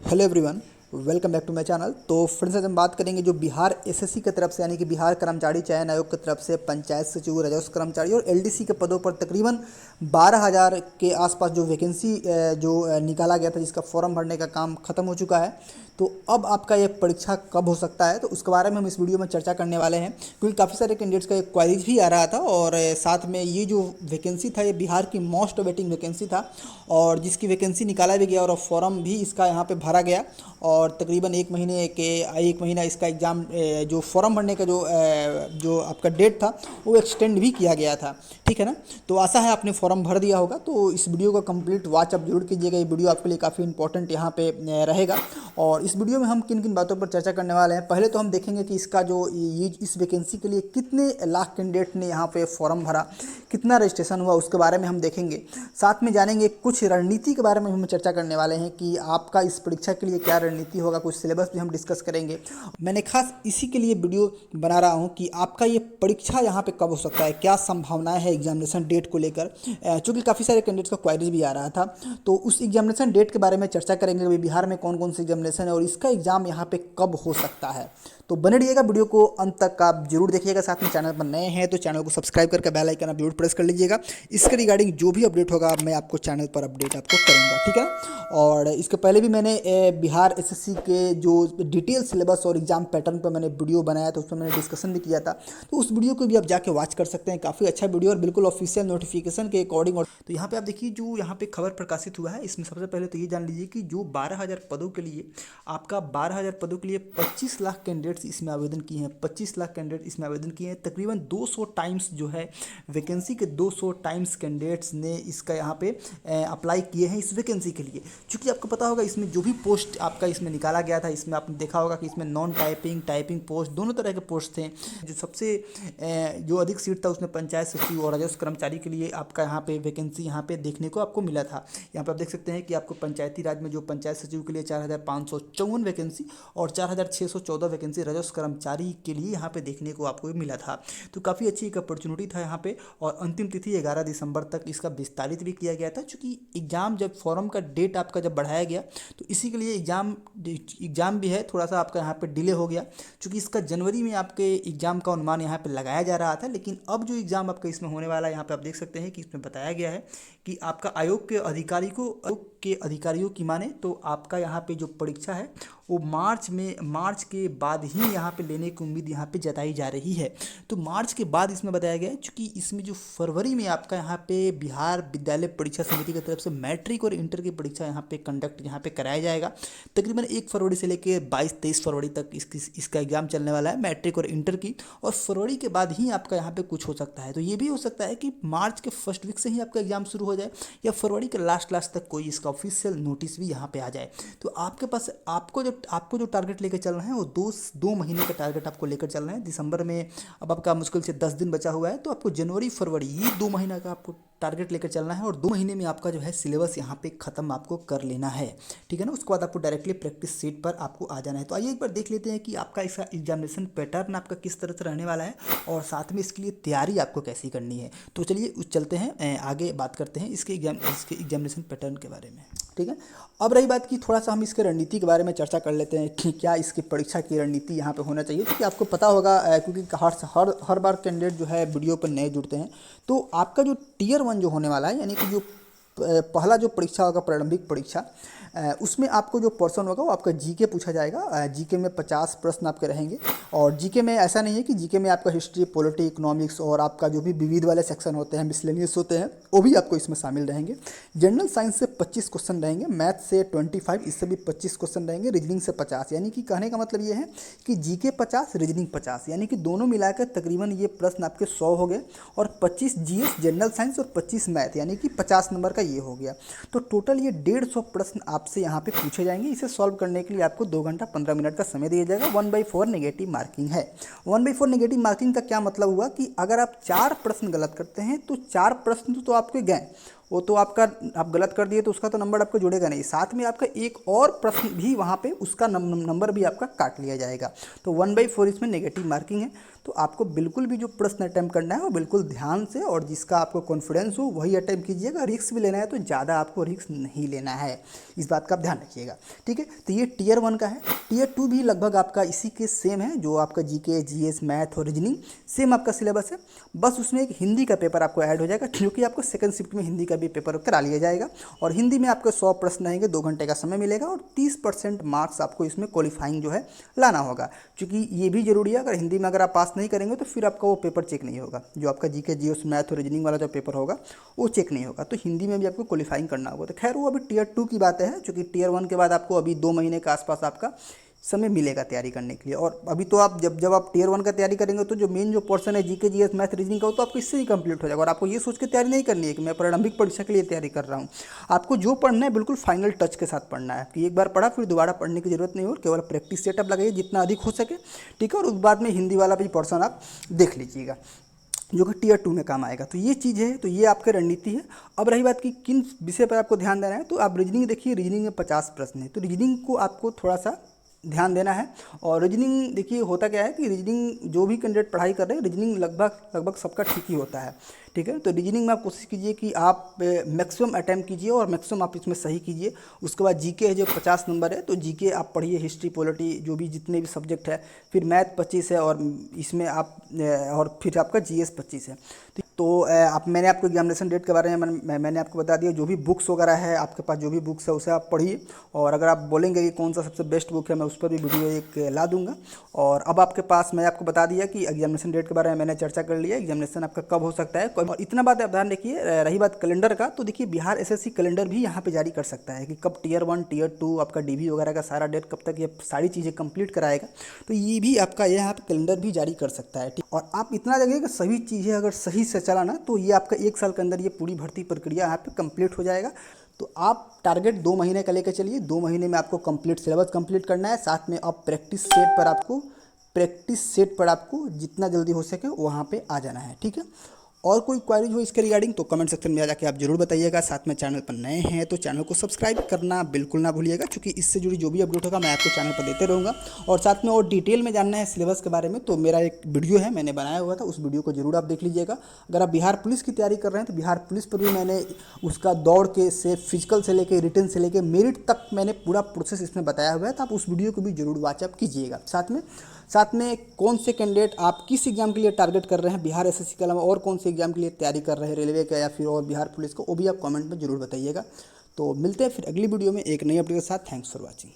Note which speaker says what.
Speaker 1: Hello everyone, welcome back to my channel. तो friends, आज हम बात करेंगे जो बिहार एसएससी की तरफ से यानी कि बिहार कर्मचारी चयन आयोग की तरफ से पंचायत सचिव, राजस्व कर्मचारी और एलडीसी के पदों पर तकरीबन 12,000 के आसपास जो वैकेंसी निकाला गया था, जिसका फॉर्म भरने का काम खत्म हो चुका है। तो अब आपका ये परीक्षा कब हो सकता है, तो उसके बारे में हम इस वीडियो में चर्चा करने वाले हैं, क्योंकि काफ़ी सारे कैंडिडेट्स का एक क्वारीज भी आ रहा था। और साथ में ये जो वैकेंसी था, ये बिहार की मोस्ट वेटिंग वैकेंसी था और जिसकी वैकेंसी निकाला भी गया और फॉर्म भी इसका यहाँ पे भरा गया। और तकरीबन एक महीना इसका एग्ज़ाम जो फॉर्म भरने का जो आपका डेट था वो एक्सटेंड भी किया गया था। ठीक है ना। तो आशा है आपने फॉर्म भर दिया होगा। तो इस वीडियो का कंप्लीट वॉच आप जरूर कीजिएगा, ये वीडियो आपके लिए काफ़ी इंपॉर्टेंट यहाँ पे रहेगा। और इस वीडियो में हम किन किन बातों पर चर्चा करने वाले हैं, पहले तो हम देखेंगे कि इसका जो ये इस वैकेंसी के लिए कितने लाख कैंडिडेट ने यहाँ पे फॉर्म भरा, कितना रजिस्ट्रेशन हुआ, उसके बारे में हम देखेंगे। साथ में जानेंगे कुछ रणनीति के बारे में हम चर्चा करने वाले हैं कि आपका इस परीक्षा के लिए क्या रणनीति होगा, कुछ सिलेबस भी हम डिस्कस करेंगे। मैंने खास इसी के लिए वीडियो बना रहा हूँ कि आपका ये परीक्षा यहाँ पे कब हो सकता है, क्या संभावनाएं है एग्जामिनेशन डेट को लेकर, चूँकि काफ़ी सारे कैंडिडेट्स का क्वारीज भी आ रहा था। तो उस एग्जामिनेशन डेट के बारे में चर्चा करेंगे कि बिहार में कौन कौन से एग्जामिनेशन है और इसका एग्ज़ाम यहाँ पे कब हो सकता है। तो बने रहिएगा, वीडियो को अंत तक आप जरूर देखिएगा। साथ में चैनल पर नए हैं तो चैनल को सब्सक्राइब करके बेल आइकन आप जरूर प्रेस कर लीजिएगा। इसके रिगार्डिंग जो भी अपडेट होगा मैं आपको चैनल पर अपडेट आपको करूँगा, ठीक है। और इसके पहले भी मैंने बिहार एसएससी के जो डिटेल सिलेबस और एग्जाम पैटर्न पर मैंने वीडियो बनाया था, उसमें मैंने डिस्कशन भी किया था। तो उस वीडियो को भी आप जाके वॉच कर सकते हैं, काफ़ी अच्छा वीडियो और बिल्कुल ऑफिशियल नोटिफिकेशन के अकॉर्डिंग। और तो यहाँ पे आप देखिए, जो यहाँ पे खबर प्रकाशित हुआ है, इसमें सबसे पहले तो ये जान लीजिए कि जो 12,000 पदों के लिए आपका 12,000 पदों के लिए 25 लाख कैंडिडेट्स इसमें आवेदन किए हैं। 25 लाख कैंडिडेट इसमें आवेदन किए हैं। तकरीबन 200 टाइम्स जो है वैकेंसी के 200 टाइम्स कैंडिडेट्स ने इसका यहाँ पे अप्लाई किए हैं इस वैकेंसी के लिए। चूँकि आपको पता होगा इसमें जो भी पोस्ट आपका इसमें निकाला गया था, इसमें आपने देखा होगा कि इसमें नॉन टाइपिंग, टाइपिंग पोस्ट, दोनों तरह के पोस्ट थे। जो सबसे जो अधिक सीट था उसमें पंचायत सचिव और राजस्व कर्मचारी के लिए आपका यहाँ पे वैकेंसी यहाँ पे देखने को आपको मिला था। यहाँ पे आप देख सकते हैं कि आपको पंचायती राज में जो पंचायत सचिव के लिए 4,554 वैकेंसी और 4,614 वैकेंसी राजस्व कर्मचारी के लिए यहाँ पे देखने को आपको मिला था। तो काफ़ी अच्छी एक अपॉर्चुनिटी था यहाँ पे। और अंतिम तिथि 11 दिसंबर तक इसका विस्तारित भी किया गया था, चूँकि एग्ज़ाम जब फॉर्म का डेट आपका जब बढ़ाया गया तो इसी के लिए एग्ज़ाम भी है थोड़ा सा आपका यहाँ पे डिले हो गया, चूँकि इसका जनवरी में आपके एग्ज़ाम का अनुमान यहाँ पे लगाया जा रहा था। लेकिन अब जो एग्ज़ाम आपका इसमें होने वाला है, यहाँ पे आप देख सकते हैं कि इसमें बताया गया है कि आपका आयोग के अधिकारियों की माने तो आपका यहाँ पे जो परीक्षा है वो मार्च के बाद ही यहाँ पे लेने की उम्मीद यहाँ पे जताई जा रही है। तो मार्च के बाद इसमें बताया गया है, क्योंकि इसमें जो फरवरी में आपका यहाँ पे बिहार विद्यालय परीक्षा समिति की तरफ से मैट्रिक और इंटर की परीक्षा यहाँ पे कंडक्ट यहाँ पे कराया जाएगा। तकरीबन 1 फरवरी से लेकर 22-23 फरवरी तक इसका एग्ज़ाम चलने वाला है, मैट्रिक और इंटर की। और फरवरी के बाद ही आपका यहाँ पे कुछ हो सकता है। तो ये भी हो सकता है कि मार्च के फर्स्ट वीक से ही आपका एग्ज़ाम शुरू हो जाए या फरवरी के लास्ट तक कोई इसका ऑफिशियल नोटिस भी यहाँ पे आ जाए। तो आपके पास आपको जो टारगेट लेकर चलना है वो दो महीने का टारगेट आपको लेकर चलना है। दिसंबर में अब आपका मुश्किल से 10 दिन बचा हुआ है, तो आपको जनवरी फरवरी ये 2 महीना का आपको टारगेट लेकर चलना है और 2 महीने में आपका जो है सिलेबस यहाँ पे ख़त्म आपको कर लेना है, ठीक है ना। उसके बाद आपको डायरेक्टली प्रैक्टिस सीट पर आपको आ जाना है। तो आइए एक बार देख लेते हैं कि आपका इसका एग्जामिनेशन पैटर्न आपका किस तरह से रहने वाला है और साथ में इसके लिए तैयारी आपको कैसी करनी है। तो चलिए चलते हैं आगे बात करते हैं इसके एग्जामिनेशन पैटर्न के बारे में, ठीक है। अब रही बात कि थोड़ा सा हम इसके रणनीति के बारे में चर्चा कर लेते हैं कि क्या इसकी परीक्षा की रणनीति यहाँ पे होना चाहिए, क्योंकि आपको पता होगा क्योंकि हर बार कैंडिडेट जो है वीडियो पर नए जुड़ते हैं। तो आपका जो टियर 1 जो होने वाला है, यानी कि जो पहला जो परीक्षा होगा, प्रारंभिक परीक्षा, उसमें आपको जो पर्सन होगा वो आपका जीके पूछा जाएगा। जीके में 50 प्रश्न आपके रहेंगे। और जीके में ऐसा नहीं है कि जीके में आपका हिस्ट्री, पॉलिटी, इकोनॉमिक्स और आपका जो भी विविध वाले सेक्शन होते हैं, मिसलेनियस होते हैं, वो भी आपको इसमें शामिल रहेंगे। जनरल साइंस से 25 क्वेश्चन रहेंगे, मैथ से 25, इससे भी 25 क्वेश्चन रहेंगे, रीजनिंग से 50। यानी कि कहने का मतलब ये है कि जीके 50, रीजनिंग 50, यानी कि दोनों मिलाकर तकरीबन ये प्रश्न आपके 100 हो गए। और 25 जीएस जनरल साइंस और 25 मैथ, यानी कि 50 नंबर का ये हो गया। तो टोटल ये 150 प्रश्न आपसे यहाँ पे पूछे जाएंगे। इसे सॉल्व करने के लिए आपको 2 घंटा 15 मिनट का समय दिया जाएगा। 1/4 नेगेटिव मार्किंग है। 1/4 नेगेटिव मार्किंग का क्या मतलब हुआ कि अगर आप 4 प्रश्न गलत करते हैं तो 4 प्रश्न तो आपके गए, वो तो आपका आप गलत कर दिए तो उसका तो नंबर आपको जुड़ेगा नहीं, साथ में आपका एक और प्रश्न भी वहाँ पे उसका नंबर भी आपका काट लिया जाएगा। तो 1/4 इसमें नेगेटिव मार्किंग है। तो आपको बिल्कुल भी जो प्रश्न अटैम्प्ट करना है वो बिल्कुल ध्यान से और जिसका आपको कॉन्फिडेंस हो वही अटैम्प्ट कीजिएगा। रिस्क भी लेना है तो ज़्यादा आपको रिस्क नहीं लेना है, इस बात का आप ध्यान रखिएगा। ठीक है, तो ये टीयर 1 का है। टीयर 2 भी लगभग आपका इसी के सेम है, जो आपका जीके, जीएस, मैथ और रीजनिंग सेम आपका सिलेबस है। बस उसमें एक हिंदी का पेपर आपको ऐड हो जाएगा, क्योंकि आपको सेकंड शिफ्ट में हिंदी का भी पेपर करा लिया जाएगा। और हिंदी में आपको 100 प्रश्न रहेंगे, 2 घंटे का समय मिलेगा और 30% मार्क्स आपको इसमें क्वालिफाइंग जो है लाना होगा। क्योंकि ये भी जरूरी है, अगर हिंदी में अगर आप पास नहीं करेंगे तो फिर आपका वो पेपर चेक नहीं होगा, जो आपका जीके, जीएस, मैथ और रीजनिंग वाला जो पेपर होगा वो चेक नहीं होगा। तो हिंदी में भी आपको क्वालिफाइंग करना होगा। तो खैर वो अभी टीयर 2 की बात है, क्योंकि टीयर 1 के बाद आपको अभी 2 महीने के आसपास आपका समय मिलेगा तैयारी करने के लिए। और अभी तो आप जब आप टीयर 1 का तैयारी करेंगे तो जो मेन जो पोर्शन है जीके, जीएस, मैथ, रीजनिंग का, वो तो आपको इससे ही कंप्लीट हो जाएगा। और आपको ये सोच के तैयारी नहीं करनी है कि मैं प्रारंभिक परीक्षा के लिए तैयारी कर रहा हूँ। आपको जो पढ़ना है बिल्कुल फाइनल टच के साथ पढ़ना है, कि एक बार पढ़ा फिर दोबारा पढ़ने की जरूरत नहीं हो, केवल प्रैक्टिस सेटअप लगाइए जितना अधिक हो सके। ठीक है, और उस बाद में हिंदी वाला भी पोर्शन आप देख लीजिएगा, जो कि टीयर 2 में काम आएगा। तो ये चीज़ है, तो ये आपकी रणनीति है। अब रही बात कि किन विषय पर आपको ध्यान देना है, तो आप रीजनिंग देखिए, रीजनिंग में 50 प्रश्न है, तो रीजनिंग को आपको थोड़ा सा ध्यान देना है। और रीजनिंग देखिए होता क्या है कि रीजनिंग जो भी कैंडिडेट पढ़ाई कर रहे हैं, रीजनिंग लगभग सबका ठीक ही होता है। ठीक है, तो रीजनिंग में आप कोशिश कीजिए कि आप मैक्सिमम अटैम्प्ट कीजिए और मैक्सिमम आप इसमें सही कीजिए। उसके बाद जीके है जो 50 नंबर है, तो जीके आप पढ़िए, हिस्ट्री, पॉलिटी, जो भी जितने भी सब्जेक्ट है। फिर मैथ 25 है और इसमें आप और फिर आपका जीएस 25 है। तो मैंने आपको एग्जामिनेशन डेट के बारे में मैंने आपको बता दिया। जो भी बुक्स वगैरह है आपके पास, जो भी बुक्स है उसे आप पढ़िए। और अगर आप बोलेंगे कि कौन सा सबसे बेस्ट बुक है, मैं उस पर भी वीडियो एक ला दूंगा। और अब आपके पास मैं आपको बता दिया कि एग्जामिनेशन डेट के बारे में मैंने चर्चा कर लिया, एग्जामिनेशन आपका कब हो सकता है। और इतना बात आप ध्यान रखिए। रही बात कैलेंडर का, तो देखिए बिहार एसएससी कैलेंडर भी यहाँ पे जारी कर सकता है कि कब टीयर 1, टीयर 2, आपका डीवी वगैरह का सारा डेट कब तक ये सारी चीज़ें कंप्लीट कराएगा। तो ये भी आपका यहाँ पे कैलेंडर भी जारी कर सकता है। ठीक, और आप इतना जगह कि सभी चीज़ें अगर सही से चला ना, तो ये आपका 1 साल के अंदर ये पूरी भर्ती प्रक्रिया यहाँ पे कंप्लीट हो जाएगा। तो आप टारगेट 2 महीने का लेकर चलिए, 2 महीने में आपको कंप्लीट सिलेबस कंप्लीट करना है। साथ में आप प्रैक्टिस सेट पर आपको जितना जल्दी हो सके वहाँ पे आ जाना है। ठीक है, और कोई क्वारीज हो इसके रिगार्डिंग तो कमेंट सेक्शन में जाके आप जरूर बताइएगा। साथ में चैनल पर नए हैं तो चैनल को सब्सक्राइब करना बिल्कुल ना भूलिएगा, क्योंकि इससे जुड़ी जो भी अपडेट होगा मैं आपको चैनल पर देते रहूँगा। और साथ में और डिटेल में जानना है सिलेबस के बारे में, तो मेरा एक वीडियो है मैंने बनाया हुआ था, उस वीडियो को जरूर आप देख लीजिएगा। अगर आप बिहार पुलिस की तैयारी कर रहे हैं तो बिहार पुलिस पर भी मैंने उसका दौड़ के से फिजिकल से लेकर रिटन से लेकर मेरिट तक मैंने पूरा प्रोसेस इसमें बताया हुआ है। तो आप उस वीडियो को भी जरूर वॉचअप कीजिएगा। साथ में कौन से कैंडिडेट आप किस एग्जाम के लिए टारगेट कर रहे हैं, बिहार एसएससी के अलावा और कौन से एग्जाम के लिए तैयारी कर रहे हैं, रेलवे का या फिर और बिहार पुलिस को, वो भी आप कमेंट में जरूर बताइएगा। तो मिलते हैं फिर अगली वीडियो में एक नई अपडेट के साथ। Thanks for watching.